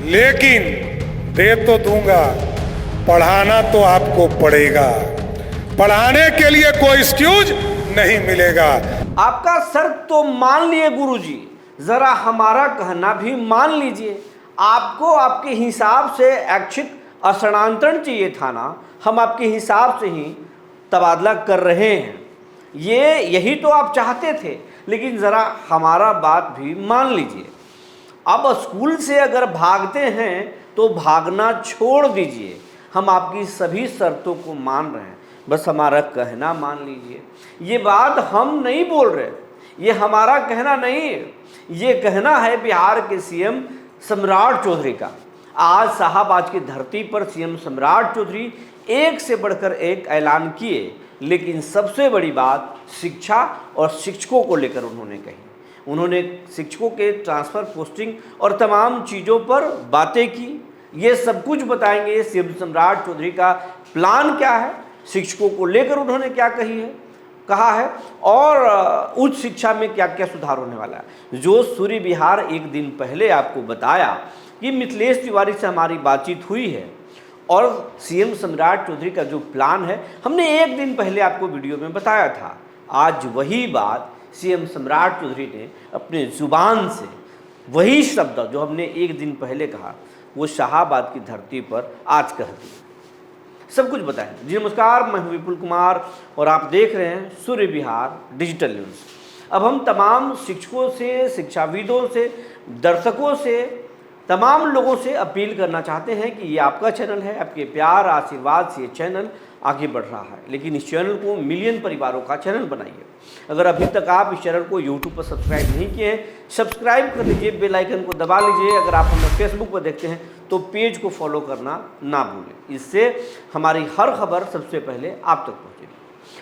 लेकिन दे तो दूंगा, पढ़ाना तो आपको पड़ेगा। पढ़ाने के लिए कोई एक्सक्यूज नहीं मिलेगा। आपका शर्त तो मान लिए गुरुजी, जरा हमारा कहना भी मान लीजिए। आपको आपके हिसाब से ऐच्छिक स्थानांतरण चाहिए था ना, हम आपके हिसाब से ही तबादला कर रहे हैं। यही तो आप चाहते थे, लेकिन ज़रा हमारा बात भी मान लीजिए। अब स्कूल से अगर भागते हैं तो भागना छोड़ दीजिए। हम आपकी सभी शर्तों को मान रहे हैं, बस हमारा कहना मान लीजिए। ये बात हम नहीं बोल रहे, ये हमारा कहना नहीं है, ये कहना है बिहार के सीएम सम्राट चौधरी का। आज शाहाबाद की धरती पर सीएम सम्राट चौधरी एक से बढ़कर एक ऐलान किए, लेकिन सबसे बड़ी बात शिक्षा और शिक्षकों को लेकर उन्होंने कही। उन्होंने शिक्षकों के ट्रांसफ़र, पोस्टिंग और तमाम चीज़ों पर बातें की। ये सब कुछ बताएंगे सीएम सम्राट चौधरी का प्लान क्या है, शिक्षकों को लेकर उन्होंने क्या कहा है और उच्च शिक्षा में क्या क्या सुधार होने वाला है। जो सूर्य बिहार एक दिन पहले आपको बताया कि मिथिलेश तिवारी से हमारी बातचीत हुई है और सीएम सम्राट चौधरी का जो प्लान है, हमने एक दिन पहले आपको वीडियो में बताया था। आज वही बात सीएम सम्राट चौधरी ने अपने ज़ुबान से वही शब्द जो हमने एक दिन पहले कहा, वो शाहाबाद की धरती पर आज कह दिया। सब कुछ बताएं। जी नमस्कार, मैं हूं विपुल कुमार और आप देख रहे हैं सूर्य बिहार डिजिटल न्यूज़। अब हम तमाम शिक्षकों से, शिक्षाविदों से, दर्शकों से, तमाम लोगों से अपील करना चाहते हैं कि ये आपका चैनल है, आपके प्यार आशीर्वाद से ये चैनल आगे बढ़ रहा है, लेकिन इस चैनल को मिलियन परिवारों का चैनल बनाइए। अगर अभी तक आप इस चैनल को यूट्यूब पर सब्सक्राइब नहीं किए हैं, सब्सक्राइब कर लीजिए, बेल आइकन को दबा लीजिए। अगर आप हमें फेसबुक पर देखते हैं तो पेज को फॉलो करना ना भूलें, इससे हमारी हर खबर सबसे पहले आप तक पहुँचेगी।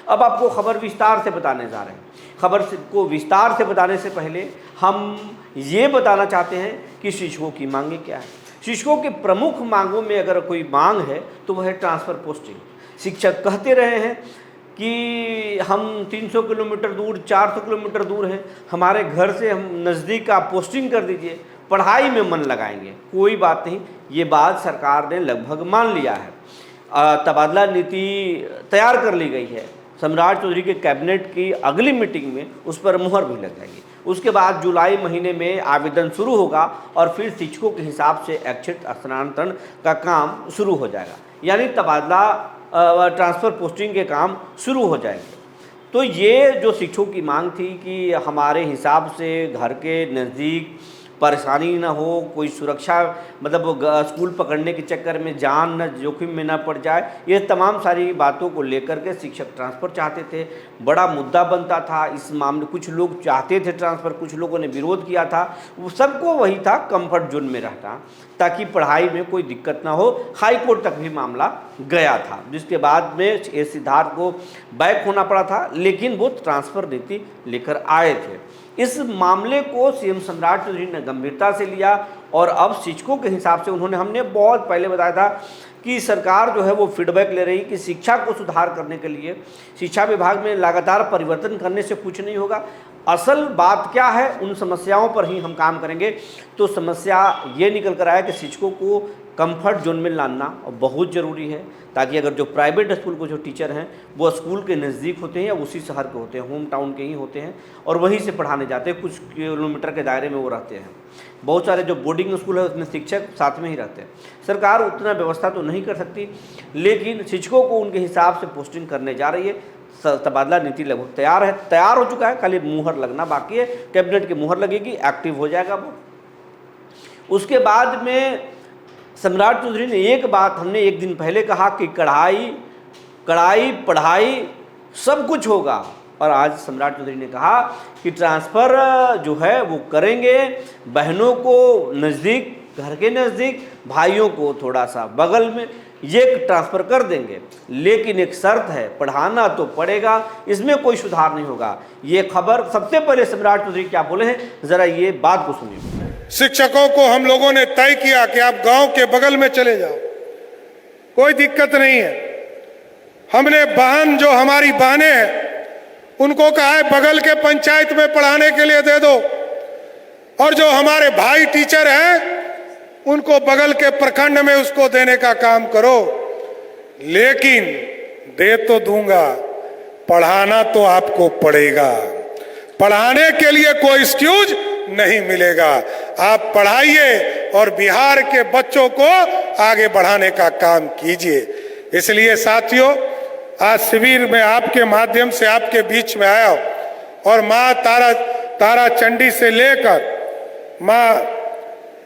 अब आपको खबर विस्तार से बताने जा रहे हैं। खबर को विस्तार से बताने से पहले हम ये बताना चाहते हैं कि शिक्षकों की मांगें क्या है। शिक्षकों की प्रमुख मांगों में अगर कोई मांग है तो वह है ट्रांसफ़र पोस्टिंग। शिक्षक कहते रहे हैं कि हम 300 किलोमीटर दूर, 400 किलोमीटर दूर हैं, हमारे घर से हम नज़दीक आप पोस्टिंग कर दीजिए, पढ़ाई में मन लगाएंगे। कोई बात नहीं, ये बात सरकार ने लगभग मान लिया है। तबादला नीति तैयार कर ली गई है। सम्राट चौधरी के कैबिनेट की अगली मीटिंग में उस पर मुहर भी लग जाएगी। उसके बाद जुलाई महीने में आवेदन शुरू होगा और फिर शिक्षकों के हिसाब से ऐच्छिक स्थानांतरण का काम शुरू हो जाएगा, यानी तबादला ट्रांसफ़र पोस्टिंग के काम शुरू हो जाएंगे। तो ये जो शिक्षकों की मांग थी कि हमारे हिसाब से घर के नज़दीक परेशानी ना हो, कोई सुरक्षा मतलब स्कूल पकड़ने के चक्कर में जान न जोखिम में ना पड़ जाए, ये तमाम सारी बातों को लेकर के शिक्षक ट्रांसफ़र चाहते थे। बड़ा मुद्दा बनता था इस मामले। कुछ लोग चाहते थे ट्रांसफ़र, कुछ लोगों ने विरोध किया था। वो सबको वही था, कंफर्ट जोन में रहता ताकि पढ़ाई में कोई दिक्कत ना हो। हाई कोर्ट तक भी मामला गया था, जिसके बाद में ए सिद्धार्थ को बैक होना पड़ा था, लेकिन वो ट्रांसफ़र नीति लेकर आए थे। इस मामले को सीएम सम्राट चौधरी ने गंभीरता से लिया और अब शिक्षकों के हिसाब से हमने बहुत पहले बताया था कि सरकार जो है वो फीडबैक ले रही कि शिक्षा को सुधार करने के लिए शिक्षा विभाग में लगातार परिवर्तन करने से कुछ नहीं होगा। असल बात क्या है, उन समस्याओं पर ही हम काम करेंगे। तो समस्या ये निकल कर आया कि शिक्षकों को कंफर्ट जोन में लाना बहुत ज़रूरी है, ताकि अगर जो प्राइवेट स्कूल को जो टीचर हैं वो स्कूल के नज़दीक होते हैं या उसी शहर के होते हैं, होम टाउन के ही होते हैं और वहीं से पढ़ाने जाते हैं, कुछ किलोमीटर के दायरे में वो रहते हैं। बहुत सारे जो बोर्डिंग स्कूल है उसमें शिक्षक साथ में ही रहते हैं। सरकार उतना व्यवस्था तो नहीं कर सकती, लेकिन शिक्षकों को उनके हिसाब से पोस्टिंग करने जा रही है। तबादला नीति लगभग तैयार हो चुका है, खाली मुहर लगना बाकी है। कैबिनेट की मुहर लगेगी, एक्टिव हो जाएगा वो। उसके बाद में सम्राट चौधरी ने एक बात हमने एक दिन पहले कहा कि कढ़ाई पढ़ाई सब कुछ होगा, और आज सम्राट चौधरी ने कहा कि ट्रांसफ़र जो है वो करेंगे। बहनों को नज़दीक, घर के नज़दीक, भाइयों को थोड़ा सा बगल में, ये ट्रांसफ़र कर देंगे, लेकिन एक शर्त है, पढ़ाना तो पड़ेगा, इसमें कोई सुधार नहीं होगा। ये खबर सबसे पहले सम्राट चौधरी क्या बोले हैं, ज़रा ये बात को सुनिए। शिक्षकों को हम लोगों ने तय किया कि आप गांव के बगल में चले जाओ, कोई दिक्कत नहीं है। हमने बहन जो हमारी बहनें हैं उनको कहा है बगल के पंचायत में पढ़ाने के लिए दे दो, और जो हमारे भाई टीचर हैं उनको बगल के प्रखंड में उसको देने का काम करो, लेकिन दे तो दूंगा, पढ़ाना तो आपको पड़ेगा। पढ़ाने के लिए कोई एक्सक्यूज नहीं मिलेगा। आप पढ़ाइए और बिहार के बच्चों को आगे बढ़ाने का काम कीजिए। इसलिए साथियों, आज शिविर में आपके माध्यम से आपके बीच में आया और माँ तारा चंडी से लेकर माँ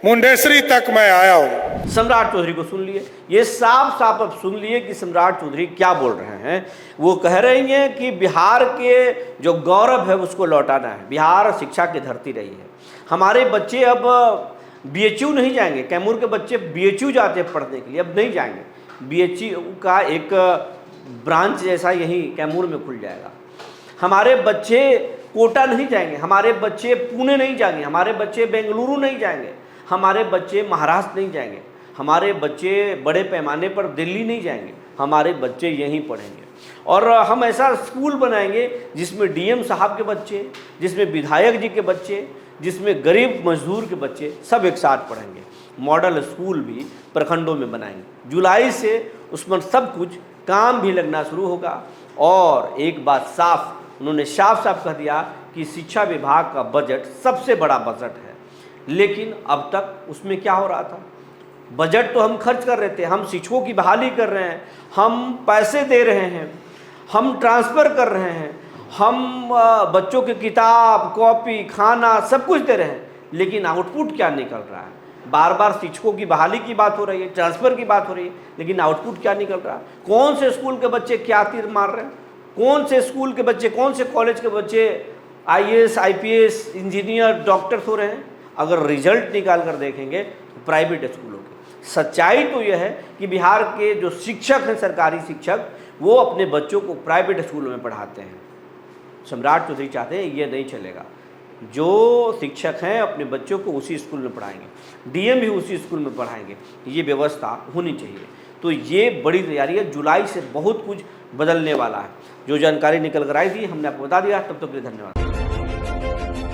मुंडेश्वरी तक मैं आया हूँ। सम्राट चौधरी को सुन लिए, ये साफ साफ अब सुन लिए कि सम्राट चौधरी क्या बोल रहे हैं। वो कह रही हैं कि बिहार के जो गौरव है उसको लौटाना है। बिहार शिक्षा की धरती रही है। हमारे बच्चे अब बीएचयू नहीं जाएंगे। कैमूर के बच्चे बीएचयू जाते हैं पढ़ने के लिए, अब नहीं जाएंगे। बीएचयू का एक ब्रांच जैसा यही कैमूर में खुल जाएगा। हमारे बच्चे कोटा नहीं जाएंगे, हमारे बच्चे पुणे नहीं जाएंगे, हमारे बच्चे बेंगलुरु नहीं जाएंगे, हमारे बच्चे महाराष्ट्र नहीं जाएंगे, हमारे बच्चे बड़े पैमाने पर दिल्ली नहीं जाएंगे, हमारे बच्चे यहीं पढ़ेंगे। और हम ऐसा स्कूल बनाएंगे जिसमें डीएम साहब के बच्चे, जिसमें विधायक जी के बच्चे, जिसमें गरीब मजदूर के बच्चे सब एक साथ पढ़ेंगे। मॉडल स्कूल भी प्रखंडों में बनाएंगे। जुलाई से उसमें सब कुछ काम भी लगना शुरू होगा। और एक बात साफ उन्होंने साफ कह दिया कि शिक्षा विभाग का बजट सबसे बड़ा बजट है। लेकिन अब तक उसमें क्या हो रहा था? बजट तो हम खर्च कर रहे थे, हम शिक्षकों की बहाली कर रहे हैं, हम पैसे दे रहे हैं, हम ट्रांसफ़र कर रहे हैं, हम बच्चों की किताब, कॉपी, खाना सब कुछ दे रहे हैं, लेकिन आउटपुट क्या निकल रहा है? बार बार शिक्षकों की बहाली की बात हो रही है, ट्रांसफ़र की बात हो रही है, लेकिन आउटपुट क्या निकल रहा है? कौन से स्कूल के बच्चे क्या तीर मार रहे हैं? कौन से स्कूल के बच्चे, कौन से कॉलेज के बच्चे आईएएस, आईपीएस, इंजीनियर, डॉक्टर हो रहे हैं? अगर रिजल्ट निकाल कर देखेंगे तो प्राइवेट स्कूलों के। सच्चाई तो यह है कि बिहार के जो शिक्षक हैं, सरकारी शिक्षक, वो अपने बच्चों को प्राइवेट स्कूलों में पढ़ाते हैं। सम्राट चौधरी चाहते हैं ये नहीं चलेगा। जो शिक्षक हैं अपने बच्चों को उसी स्कूल में पढ़ाएंगे, डीएम भी उसी स्कूल में पढ़ाएंगे। ये व्यवस्था होनी चाहिए। तो ये बड़ी तैयारी है। जुलाई से बहुत कुछ बदलने वाला है। जो जानकारी निकल कर आई थी हमने आपको बता दिया। तब तक के लिए धन्यवाद।